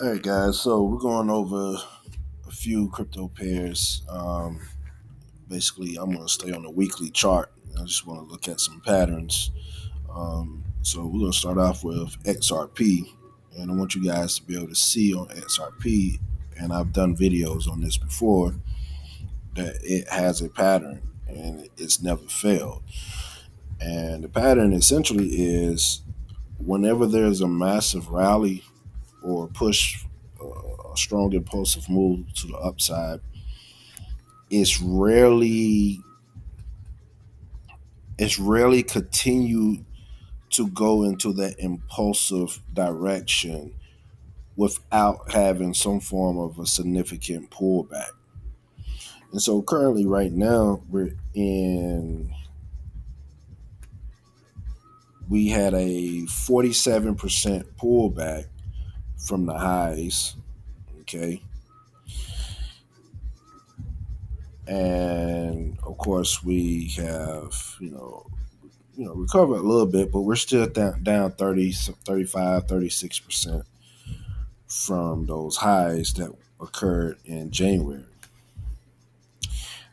All right, guys. So we're going over a few crypto pairs. Basically, I'm going to stay on the weekly chart. I just want to look at some patterns. So we're going to start off with XRP, and I want you guys to be able to see on XRP. And I've done videos on this before that it has a pattern and it's never failed. And the pattern essentially is whenever there's a massive rally or push, a strong impulsive move to the upside, it's rarely it's rarely continue to go into that impulsive direction without having some form of a significant pullback. And so currently right now we had a 47% pullback from the highs, okay? And of course we have, recovered a little bit, but we're still down 30, 35, 36% from those highs that occurred in January.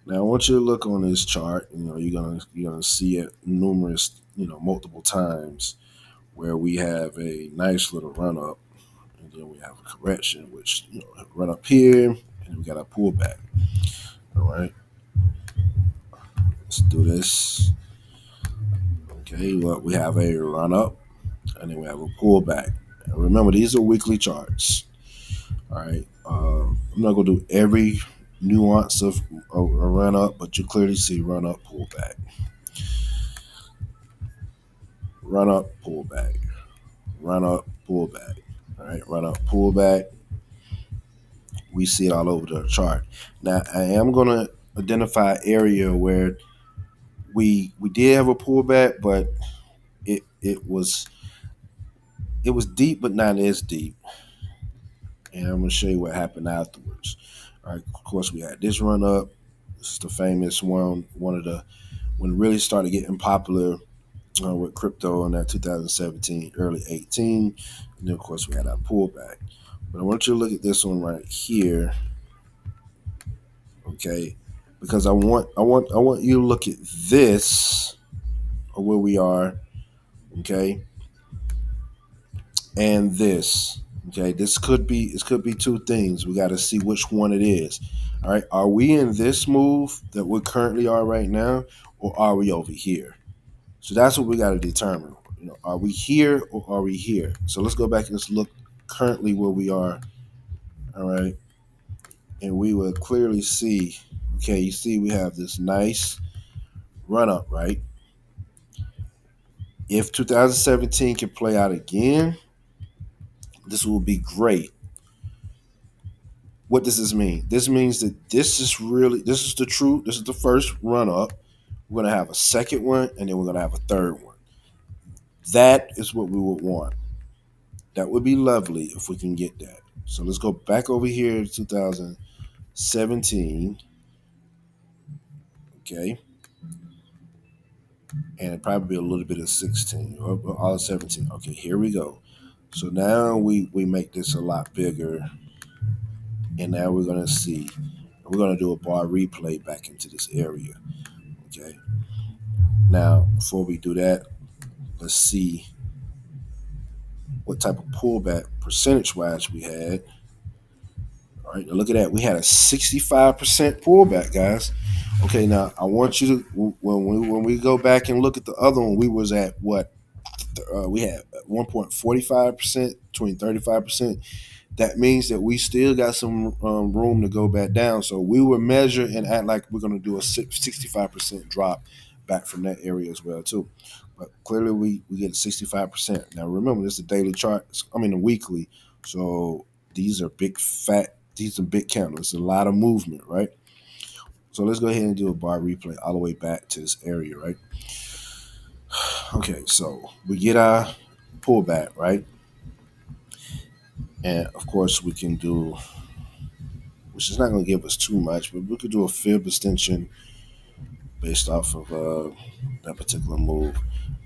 Now, I want you to look on this chart. You're gonna see it numerous, multiple times where we have a nice little run up, and then we have a correction, which run up here, and we got a pullback. All right, let's do this. Okay, well, we have a run up, and then we have a pullback. And remember, these are weekly charts. All right. I'm not gonna do every nuance of a run up, but you clearly see run up, pullback, run up, pullback, run up, pullback. All right, run up, pullback. We see it all over the chart. Now, I am gonna identify an area where we did have a pullback, but it was deep, but not as deep. And I'm gonna show you what happened afterwards. All right, of course, we had this run up. This is the famous one of the when it really started getting popular with crypto in that 2017, early 18. And then, of course, we had our pullback. But I want you to look at this one right here, okay? Because I want you to look at this, or where we are, okay, and this. Okay, this could be two things. We got to see which one it is. All right, are we in this move that we currently are right now, or are we over here? So that's what we got to determine. Are we here or are we here? So let's go back and let's look currently where we are. All right, and we will clearly see. Okay, you see we have this nice run up, right? If 2017 can play out again, this will be great. What does this mean? This means that this is the truth. This is the first run up. We're gonna have a second one, and then we're gonna have a third one. That is what we would want. That would be lovely if we can get that. So let's go back over here to 2017. Okay. And it'd probably be a little bit of 16 or all of 17. Okay, here we go. So now we make this a lot bigger. And now we're gonna do a bar replay back into this area. Okay. Now, before we do that, let's see what type of pullback percentage wise we had. All right, now look at that. We had a 65% pullback, guys. Okay, now I want you to when we go back and look at the other one, we was at what? We had 1.45%, between 35%. That means that we still got some room to go back down. So we will measure and act like we're going to do a 65% drop back from that area as well too. But clearly we get 65%. Now remember, this is a daily chart. I mean a weekly. So these are big candles. It's a lot of movement, right? So let's go ahead and do a bar replay all the way back to this area, right? Okay, so we get our pullback, right? And of course we can do, which is not going to give us too much, but we could do a fib extension based off of that particular move.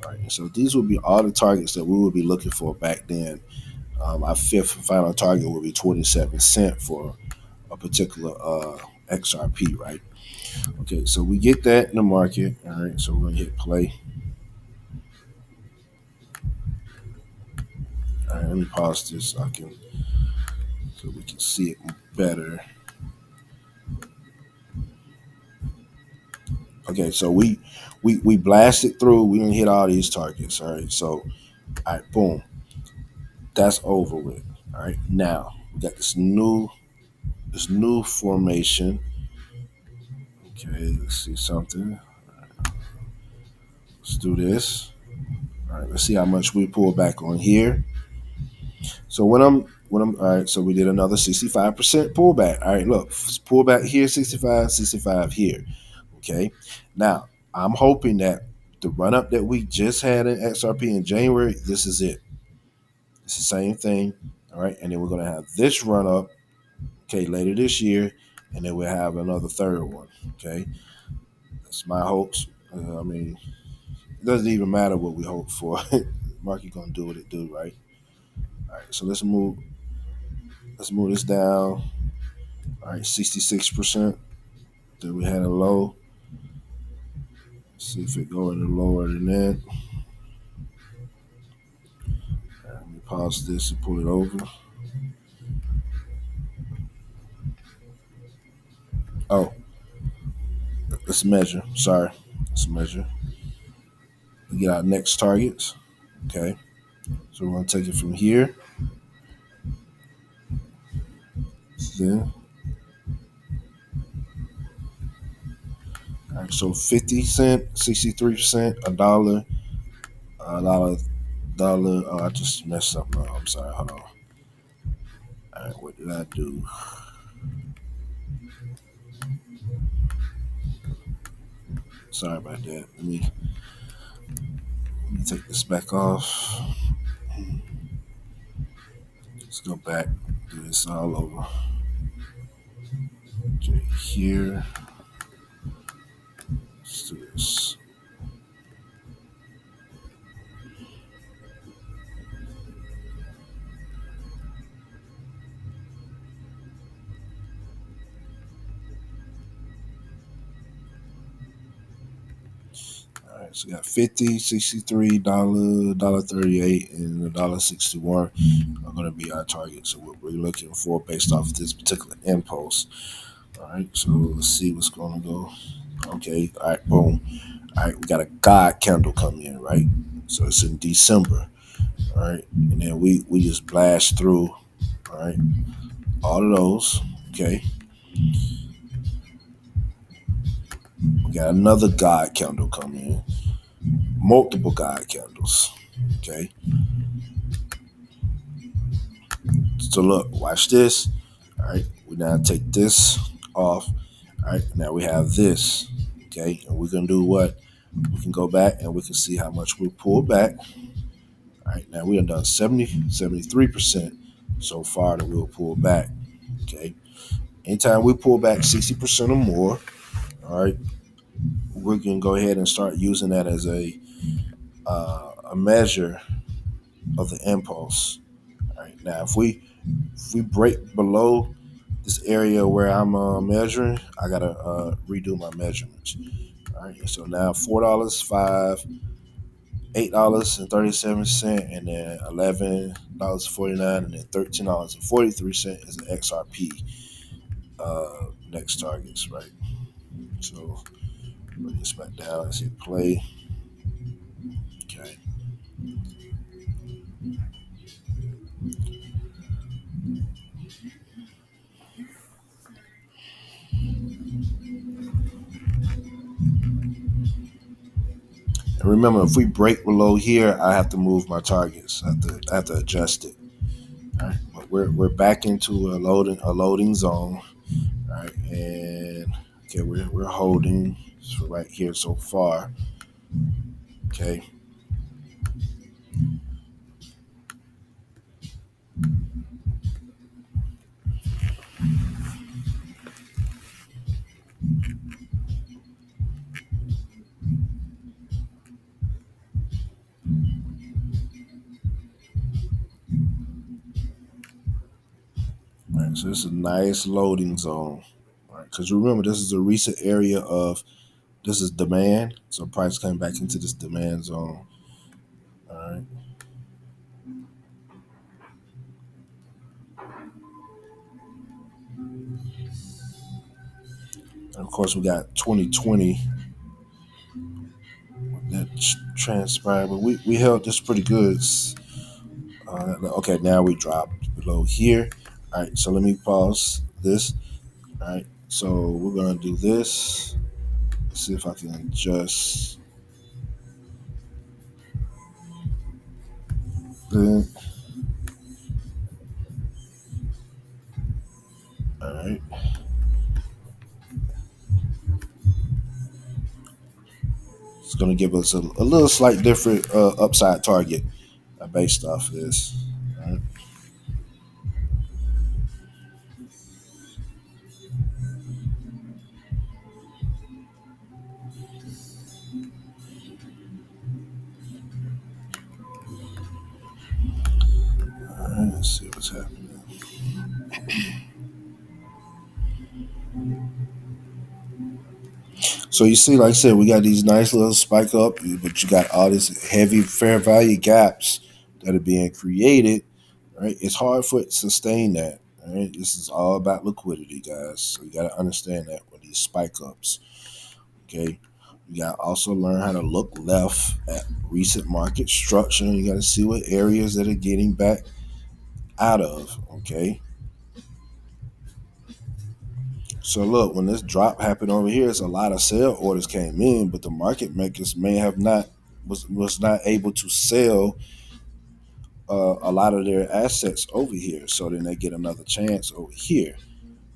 All right, so these will be all the targets that we will be looking for back then. Our fifth and final target will be 27 cents for a particular XRP, right? Okay, so we get that in the market. All right, so we're gonna hit play. All right, let me pause this so we can see it better. Okay, so we blasted through. We didn't hit all these targets. All right, so all right, boom, that's over with. All right, now we got this new formation. Okay, let's see something. Let's do this. All right, let's see how much we pull back on here. So when I'm all right, so we did another 65% pullback. All right, look, pull back here, 65, 65 here. Okay. Now I'm hoping that the run up that we just had in XRP in January, this is it. It's the same thing. All right. And then we're gonna have this run up, okay, later this year, and then we'll have another third one. Okay. That's my hopes. I mean, it doesn't even matter what we hope for. Market gonna do what it do, right? All right, so let's move this down. All right, 66%. Then we had a low. See if it go any lower than that. All right, let me pause this and pull it over. Oh, let's measure. Sorry, let's measure. We get our next targets. Okay, so we're gonna take it from here. Then, all right, so 50 cent, 63%, a dollar. Oh, I just messed something up. I'm sorry. Hold on. All right, what did I do? Sorry about that. Let me take this back off. Let's go back. Do this all over. Okay, here. Let's do this. All right, so we got 50, $63, $1.38, and $1.61 are going to be our target. So what we're looking for based off of this particular impulse. All right, so let's see what's going to go. Okay, all right, boom. All right, we got a God candle coming in, right? So it's in December. All right, and then we just blast through. All right, all of those. Okay, we got another God candle coming in. Multiple God candles. Okay, so look, watch this. All right, we now take this off. All right, now we have this. Okay, and we're gonna do what? We can go back and we can see how much we pull back. All right, now we have done 70, 73% so far that we'll pull back. Okay, anytime we pull back 60% or more, all right, we're gonna go ahead and start using that as a measure of the impulse. All right, now if we break below this area where I'm measuring, I gotta redo my measurements. All right, so now $4, five, $8.37, and then $11.49, and then $13.43 is an XRP next targets, right? So bring this back down and hit play. Okay. And remember, if we break below here, I have to move my targets. I have to adjust it. All right. But we're back into a loading zone. All right. And okay, we're holding for right here so far. Okay. All right, so this is a nice loading zone. All right, because remember this is a recent area of this is demand, so price coming back into this demand zone. All right, and of course we got 2020 that transpired, but we held this pretty good. Okay, now we dropped below here. All right, so let me pause this. All right, so we're gonna do this. Let's see if I can adjust that. All right, it's gonna give us a little slight different upside target based off of this. All right, all right, let's see what's happening. So you see, like I said, we got these nice little spike up, but you got all these heavy fair value gaps that are being created. Right, it's hard for it to sustain that. All right, this is all about liquidity, guys. So you got to understand that with these spike ups. Okay, you got to also learn how to look left at recent market structure. You got to see what areas that are getting back out of. Okay, so look, when this drop happened over here, it's a lot of sell orders came in, but the market makers may have not was not able to sell a lot of their assets over here. So then they get another chance over here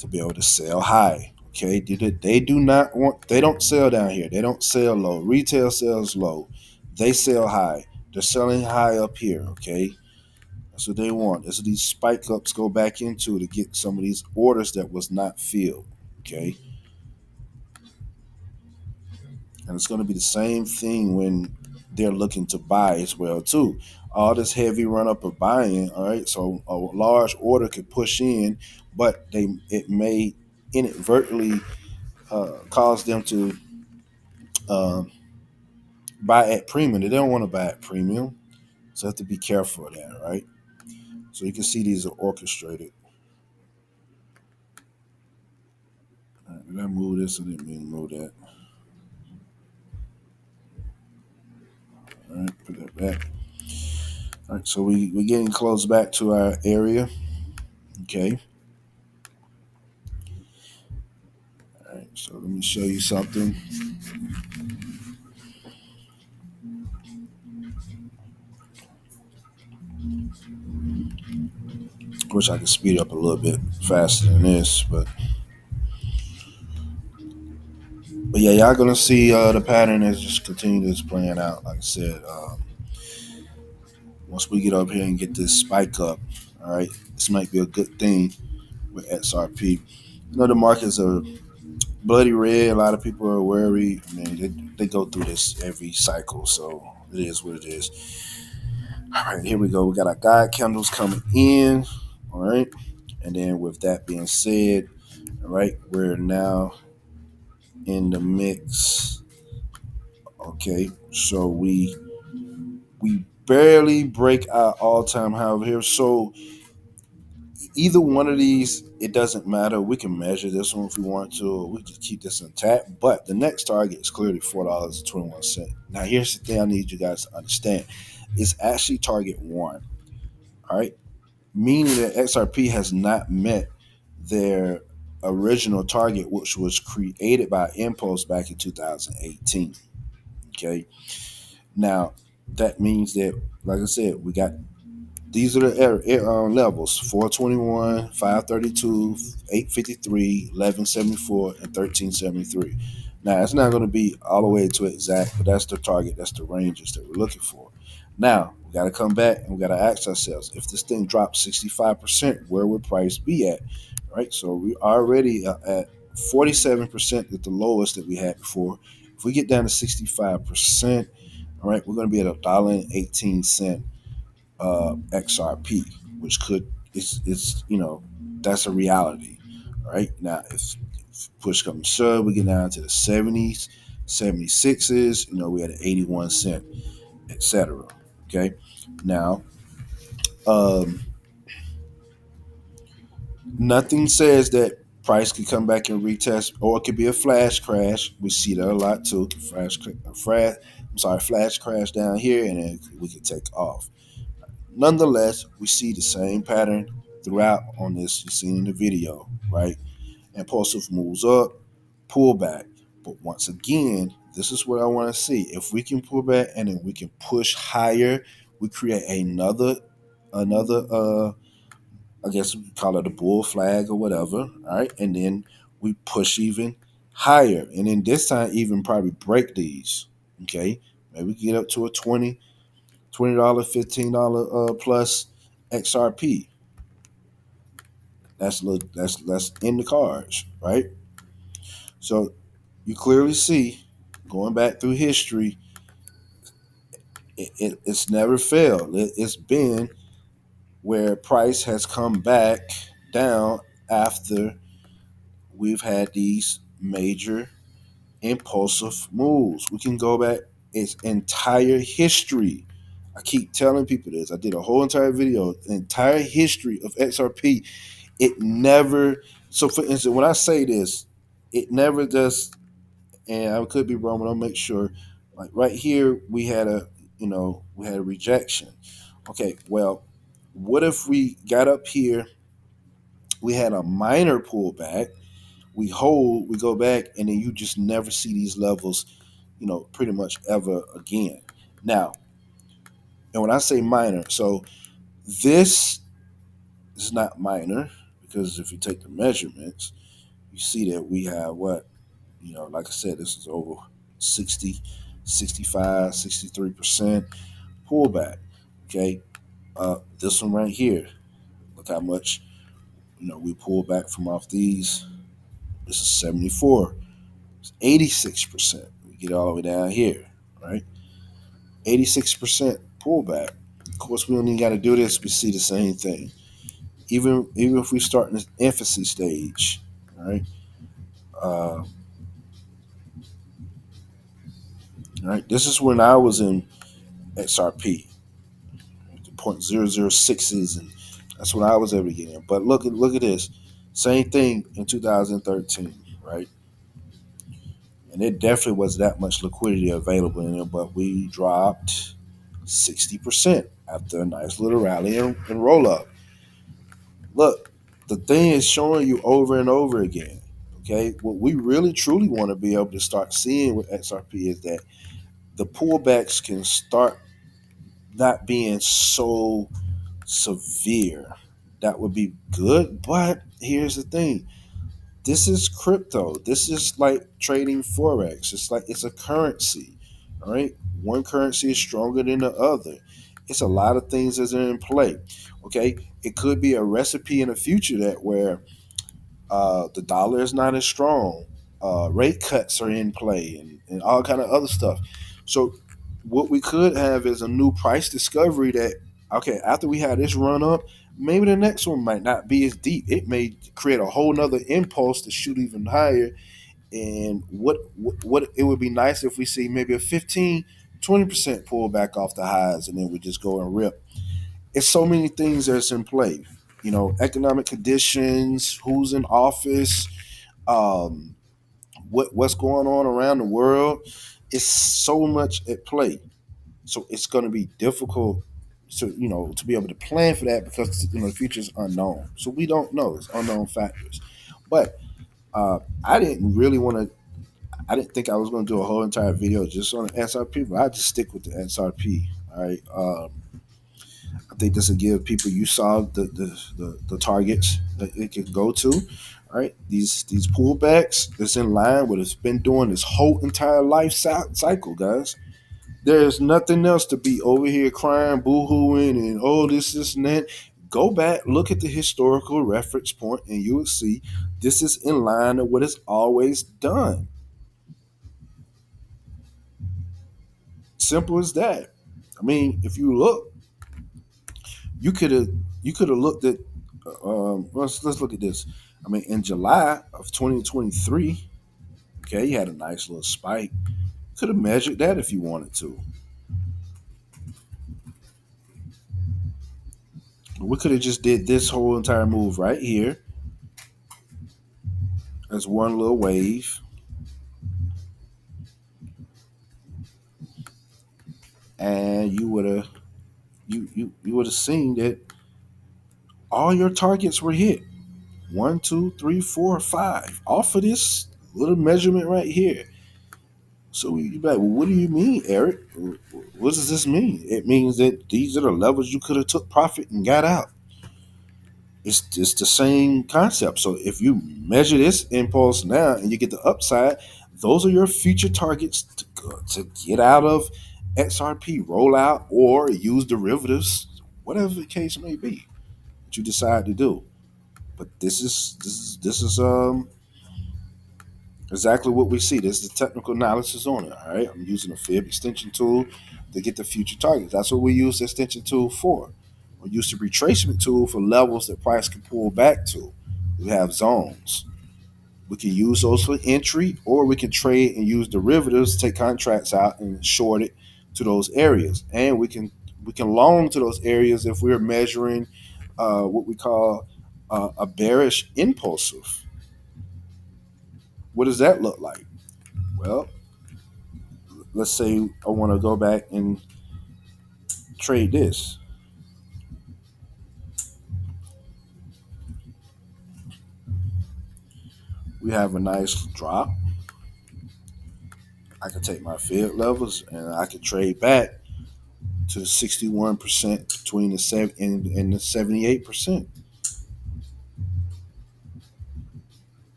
to be able to sell high. Okay, they do not want they don't sell down here. They don't sell low. Retail sells low. They sell high. They're selling high up here. Okay, that's what they want. That's what these spike ups go back into to get some of these orders that was not filled. Okay, and it's going to be the same thing when they're looking to buy as well too. All this heavy run up of buying, all right. So a large order could push in, but it may inadvertently cause them to um, buy at premium. They don't want to buy at premium, so you have to be careful of that, right? So you can see these are orchestrated. All right, did I move this? I didn't mean to move that. All right, put that back. All right, so we're getting close back to our area. Okay. All right, so let me show you something. Wish I could speed up a little bit faster than this, but yeah, y'all gonna see the pattern is just continue this playing out. Like I said, once we get up here and get this spike up, all right, this might be a good thing with XRP. You know the markets are bloody red. A lot of people are worried. I mean, they go through this every cycle, so it is what it is. All right, here we go. We got our guide candles coming in. All right, and then with that being said, all right, we're now in the mix. Okay, so we barely break our all-time high over here. So either one of these, it doesn't matter. We can measure this one if we want to, or we just keep this intact. But the next target is clearly $4.21. Now, here's the thing I need you guys to understand: it's actually target one. All right, meaning that XRP has not met their original target, which was created by Impulse back in 2018. Okay, now that means that, like I said, we got these are the levels: 421, 532, 853, 1174, and 1373. Now, it's not going to be all the way to exact, but that's the target. That's the ranges that we're looking for. Now, we got to come back and we got to ask ourselves, if this thing drops 65%, where would price be at? Right? So we already at 47% at the lowest that we had before. If we get down to 65%, all right, we're going to be at $1.18 XRP, which could it's That's a reality. All right. Now, if push comes to shove, we get down to the 70s, 76s. We had an 81 cent, etc. Okay. Now, um, nothing says that price could come back and retest, or it could be a flash crash. We see that a lot too. Flash crash down here, and then we could take off. Nonetheless, we see the same pattern throughout on this. You seen in the video, right? Impulsive moves up, pull back. But once again, this is what I want to see. If we can pull back and then we can push higher, we create another I guess we call it a bull flag or whatever. All right. And then we push even higher. And then this time even probably break these. Okay. Maybe get up to a $20, $15 plus XRP. That's in the cards, right? So you clearly see, going back through history, it's never failed. It's been where price has come back down after we've had these major impulsive moves. We can go back its entire history. I keep telling people this. I did a whole entire video, entire history of XRP. It never. So, for instance, when I say this, it never does. And I could be wrong, but I'll make sure. Like right here, we had a rejection. Okay, well, what if we got up here? We had a minor pullback. We hold, we go back, and then you just never see these levels, pretty much ever again. Now, and when I say minor, so this is not minor because if you take the measurements, you see that we have what, like I said, this is over 60, 65, 63% pullback. Okay. This one right here, look how much, we pull back from off these. This is 74, it's 86%. We get all the way down here, right? 86% pullback. Of course, we don't even got to do this. We see the same thing. Even if we start in the infancy stage, right? Uh, right. This is when I was in XRP, the .006s, and that's when I was ever getting. But look at this, same thing in 2013, right? And it definitely was that much liquidity available in there, but we dropped 60% after a nice little rally and roll up. Look, the thing is showing you over and over again. Okay, what we really truly want to be able to start seeing with XRP is that the pullbacks can start not being so severe. That would be good, but here's the thing: this is crypto. This is like trading forex. It's like it's a currency. All right, one currency is stronger than the other. It's a lot of things that are in play. Okay, it could be a recipe in the future that where the dollar is not as strong. Rate cuts are in play and all kind of other stuff. So what we could have is a new price discovery that okay, after we have this run up, maybe the next one might not be as deep. It may create a whole nother impulse to shoot even higher. And what it would be nice if we see maybe a 15, 20% pullback off the highs and then we just go and rip. It's so many things that's in play. Economic conditions, who's in office, um, what's going on around the world. It's so much at play. So it's going to be difficult to be able to plan for that because the future is unknown. So we don't know. It's unknown factors. But I didn't really want to. I didn't think I was going to do a whole entire video just on the SRP, but I just stick with the SRP. All right. I think this will give people you saw the targets that it can go to. All right, these pullbacks that's in line with it's been doing this whole entire life cycle, guys. There's nothing else to be over here crying, boo-hooing, and this and that. Go back, look at the historical reference point, and you will see this is in line with what it's always done. Simple as that. I mean, if you look, you could have you could have looked at let's look at this. I mean, in July of 2023, okay, you had a nice little spike. Could have measured that if you wanted to. We could have just did this whole entire move right here as one little wave, and you would have seen that all your targets were hit. One, two, three, four, five. Off of this little measurement right here. So you be like, well, what do you mean, Eric? What does this mean? It means that these are the levels you could have took profit and got out. It's the same concept. So if you measure this impulse now and you get the upside, those are your future targets to get out of XRP, roll out, or use derivatives, whatever the case may be that you decide to do. But this is exactly what we see. This is the technical analysis on it. All right, I'm using a fib extension tool to get the future targets. That's what we use the extension tool for. We use the retracement tool for levels that price can pull back to. We have zones. We can use those for entry, or we can trade and use derivatives to take contracts out and short it to those areas. And we can long to those areas if we're measuring what we call a bearish impulsive. What does that look like? Well, let's say I want to go back and trade this. We have a nice drop. I can take my fib levels and I can trade back to the 61% between the 7 and the 78%.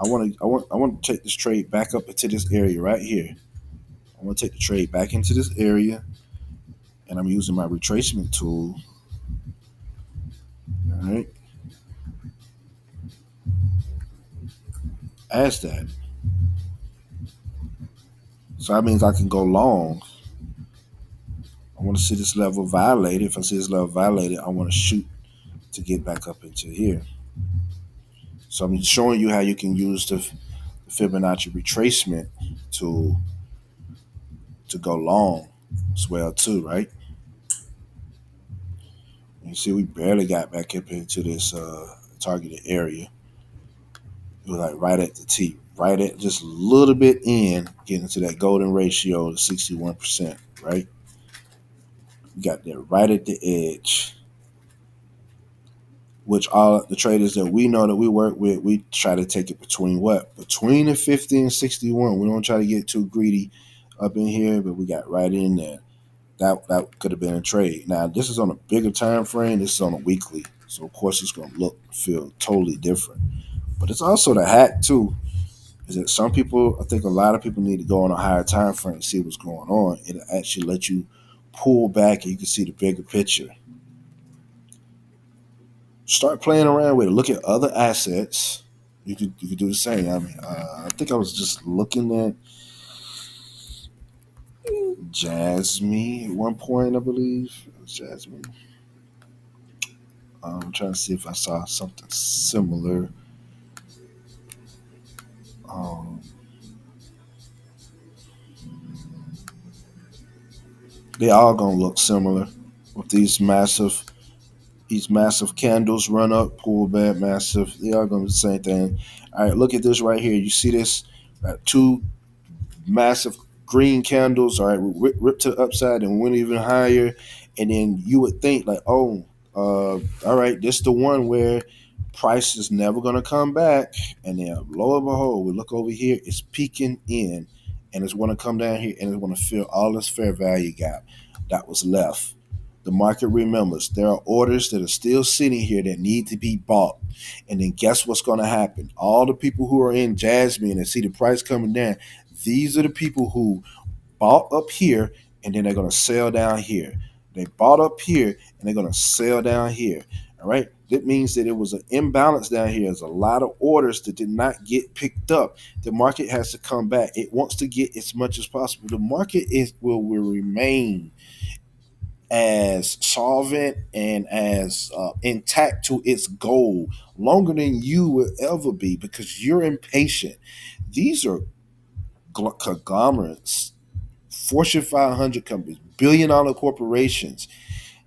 I want to take this trade back up into this area right here. I want to take the trade back into this area, and I'm using my retracement tool. All right, as that. So that means I can go long. I want to see this level violated. If I see this level violated, I want to shoot to get back up into here. So I'm showing you how you can use the Fibonacci retracement to go long as well too, right? You see, we barely got back up into this targeted area. It was like right at the T, right at just a little bit in, getting to that golden ratio of 61%, right? We got there right at the edge, which all the traders that we know that we work with, we try to take it between what? Between the 50 and 61. We don't try to get too greedy up in here, but we got right in there. That could have been a trade. Now this is on a bigger time frame. This is on a weekly, so of course it's going to feel totally different. But it's also the hack too. Is that some people? I think a lot of people need to go on a higher time frame and see what's going on. It'll actually let you pull back and you can see the bigger picture. Start playing around with it. Look at other assets. You could do the same. I mean, I think I was just looking at Jasmine at one point. I believe it was Jasmine. I'm trying to see if I saw something similar. Um, they all gonna look similar with these massive candles run up, pull back, massive. They are gonna be the same thing. All right, look at this right here. You see this? Two massive green candles. All right, rip to the upside and went even higher. And then you would think like, oh, all right, this is the one where price is never gonna come back. And then lo and behold, we look over here, it's peaking in, and it's gonna come down here and it's gonna fill all this fair value gap that was left. The market remembers there are orders that are still sitting here that need to be bought. And then guess what's going to happen? All the people who are in Jasmine and see the price coming down, these are the people who bought up here and then they're going to sell down here. They bought up here and they're going to sell down here. All right. That means that it was an imbalance down here. There's a lot of orders that did not get picked up. The market has to come back. It wants to get as much as possible. The market will remain as solvent and as intact to its goal longer than you will ever be because you're impatient. These are conglomerates, Fortune 500 companies, billion-dollar corporations.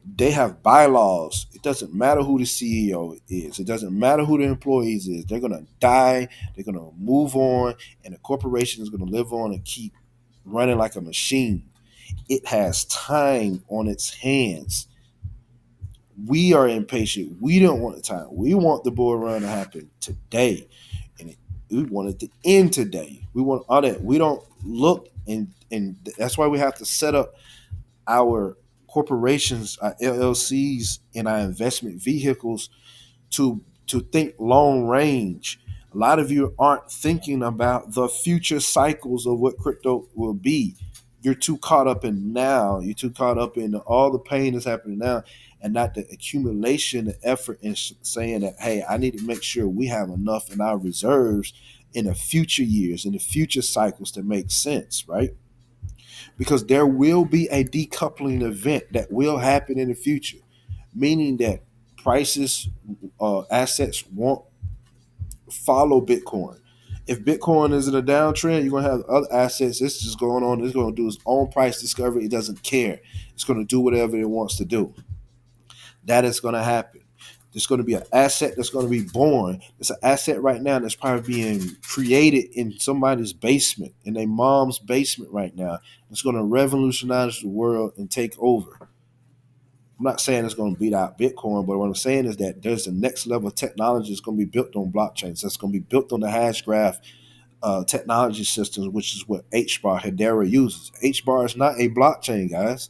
They have bylaws. It doesn't matter who the CEO is. It doesn't matter who the employees is. They're gonna die. They're gonna move on, and the corporation is gonna live on and keep running like a machine. It has time on its hands. We are impatient. We don't want the time. We want the bull run to happen today, and we want it to end today. We want all that. We don't look, and that's why we have to set up our corporations, our LLCs, and our investment vehicles to think long range. A lot of you aren't thinking about the future cycles of what crypto will be. You're too caught up in now. You're too caught up in all the pain that's happening now, and not the accumulation, the effort, and saying that, hey, I need to make sure we have enough in our reserves in the future years, in the future cycles to make sense, right? Because there will be a decoupling event that will happen in the future, meaning that prices, assets won't follow Bitcoin. If Bitcoin is in a downtrend, you're gonna have other assets. It's just going on. It's gonna do its own price discovery. It doesn't care. It's gonna do whatever it wants to do. That is gonna happen. There's going to be an asset that's going to be born. It's an asset right now that's probably being created in somebody's basement, in their mom's basement right now. It's going to revolutionize the world and take over. I'm not saying it's going to beat out Bitcoin, but what I'm saying is that there's the next level of technology that's going to be built on blockchains. That's going to be built on the hash graph technology systems, which is what HBAR Hedera uses. HBAR is not a blockchain, guys.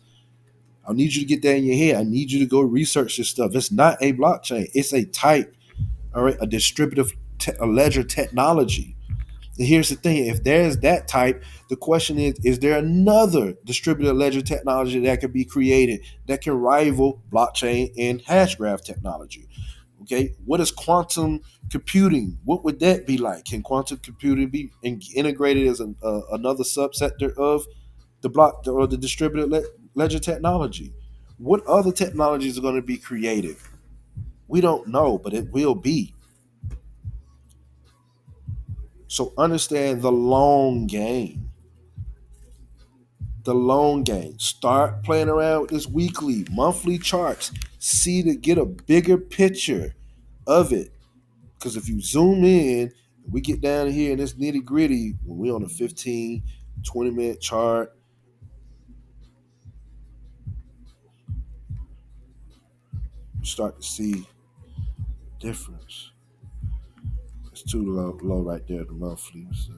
I need you to get that in your head. I need you to go research this stuff. It's not a blockchain. It's a type, all right, a distributive a ledger technology. And here's the thing: if there's that type, the question is there another distributed ledger technology that can be created that can rival blockchain and hash graph technology? Okay, what is quantum computing? What would that be like? Can quantum computing be integrated as another subsector of the block or the distributed ledger technology? What other technologies are going to be created? We don't know, but it will be. So understand the long game. The long game. Start playing around with this weekly, monthly charts. See to get a bigger picture of it. Because if you zoom in, we get down here in this nitty gritty, when we're on a 15, 20-minute chart, you start to see difference. It's too low right there, the monthly. So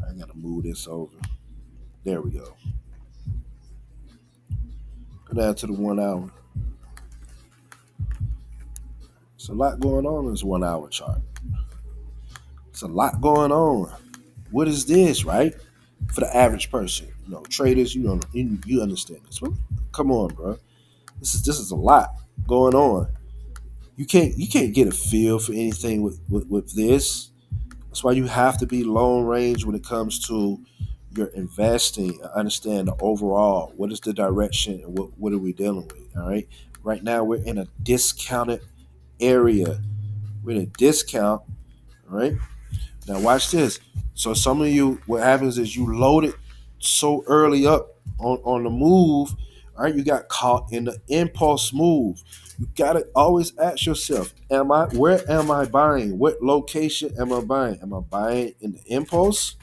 I got to move this over. There we go. Go down to the 1 hour. It's a lot going on in this 1 hour chart. It's a lot going on. What is this, right? For the average person, traders, you understand this. Well, come on, bro. This is a lot going on. You can't get a feel for anything with this. That's why you have to be long range when it comes to your investing. Understand the overall. What is the direction and what are we dealing with? All right. Right now we're in a discounted area. We're in a discount. All right. Now watch this. So some of you, what happens is you load it so early up on the move, all right? You got caught in the impulse move. You gotta always ask yourself, where am I buying? What location am I buying? Am I buying in the impulse?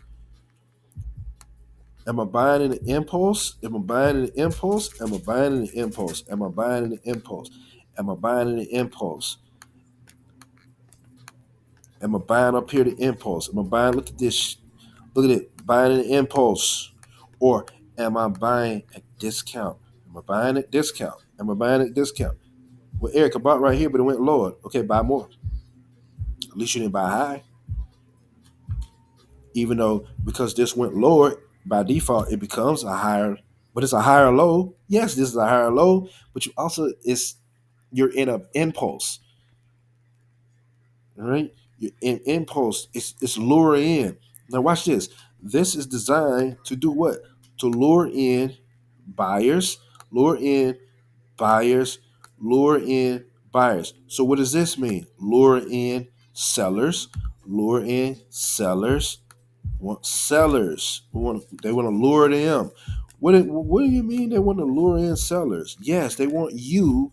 Am I buying in the impulse? Am I buying in the impulse? Am I buying in the impulse? Am I buying in the impulse? Am I buying in the impulse? Am I buying up here the impulse? Am I buying? Look at this. Look at it. Buying an impulse. Or am I buying at discount? Am I buying at discount? Am I buying at discount? Well, Eric, I bought right here, but it went lower. Okay, buy more. At least you didn't buy high. Even though because this went lower, by default, it becomes a higher, but it's a higher low. Yes, this is a higher low, but you also you're in an impulse. All right? You're in impulse. It's lure in. Now watch this. This is designed to do what? To lure in buyers, lure in buyers, lure in buyers. So what does this mean? Lure in sellers, lure in sellers, want sellers. They want to lure them. What do you mean they want to lure in sellers? Yes, they want you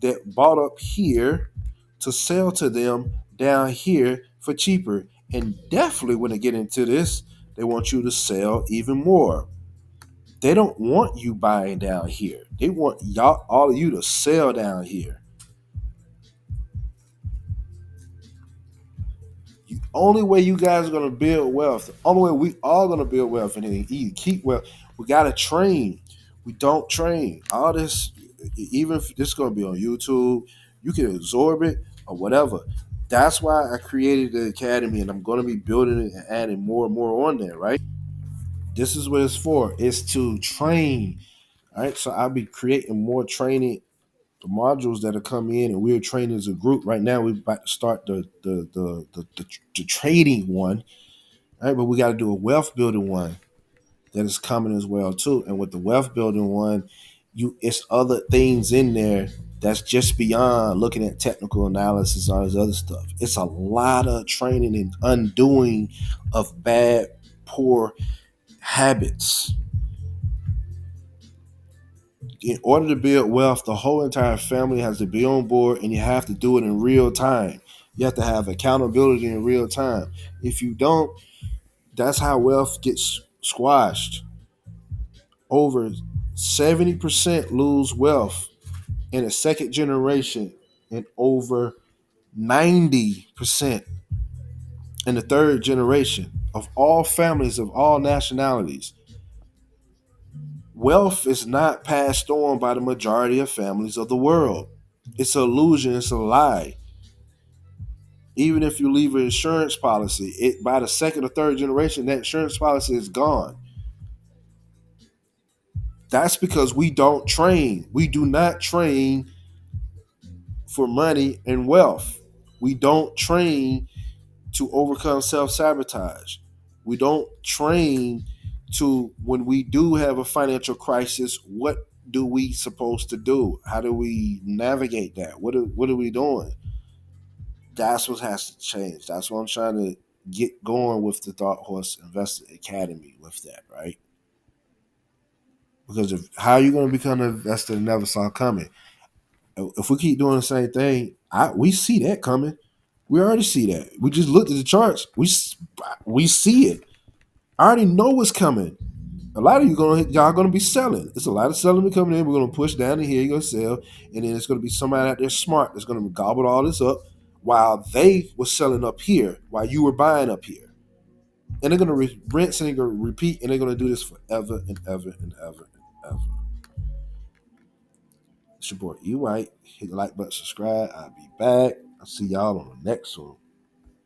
that bought up here to sell to them down here for cheaper. And definitely when they get into this, they want you to sell even more. They don't want you buying down here. They want y'all all of you to sell down here. The only way you guys are gonna build wealth, the only way we all gonna build wealth and either keep wealth, we gotta train. We don't train. All this, even if this is gonna be on YouTube, you can absorb it or whatever. That's why I created the academy, and I'm gonna be building it and adding more and more on there. Right? This is what it's for. It's to train. All right. So I'll be creating more training the modules that are coming in, and we're training as a group. Right now, we're about to start the trading one, right? But we got to do a wealth building one that is coming as well too. And with the wealth building one, it's other things in there that's just beyond looking at technical analysis and all this other stuff. It's a lot of training and undoing of bad, poor habits. In order to build wealth, the whole entire family has to be on board, and you have to do it in real time. You have to have accountability in real time. If you don't, that's how wealth gets squashed. Over 70% lose wealth in a second generation, and over 90% in the third generation of all families of all nationalities. Wealth is not passed on by the majority of families of the world. It's an illusion, it's a lie. Even if you leave an insurance policy, it by the second or third generation, that insurance policy is gone. That's because we don't train. We do not train for money and wealth. We don't train to overcome self-sabotage. We don't train to when we do have a financial crisis, what do we supposed to do? How do we navigate that? What are we doing? That's what has to change. That's what I'm trying to get going with the Thought Horse Investor Academy with that, right? Because how are you going to become an investor that never saw coming? If we keep doing the same thing, we see that coming. We already see that. We just looked at the charts. We see it. I already know what's coming. A lot of y'all gonna be selling. It's a lot of selling coming in. We're gonna push down to here. You're gonna sell, and then it's gonna be somebody out there smart that's gonna gobble all this up while they were selling up here, while you were buying up here. And they're gonna rinse and they're gonna repeat, and they're gonna do this forever and ever and ever and ever. It's your boy E White. Hit the like button, subscribe. I'll be back. I'll see y'all on the next one.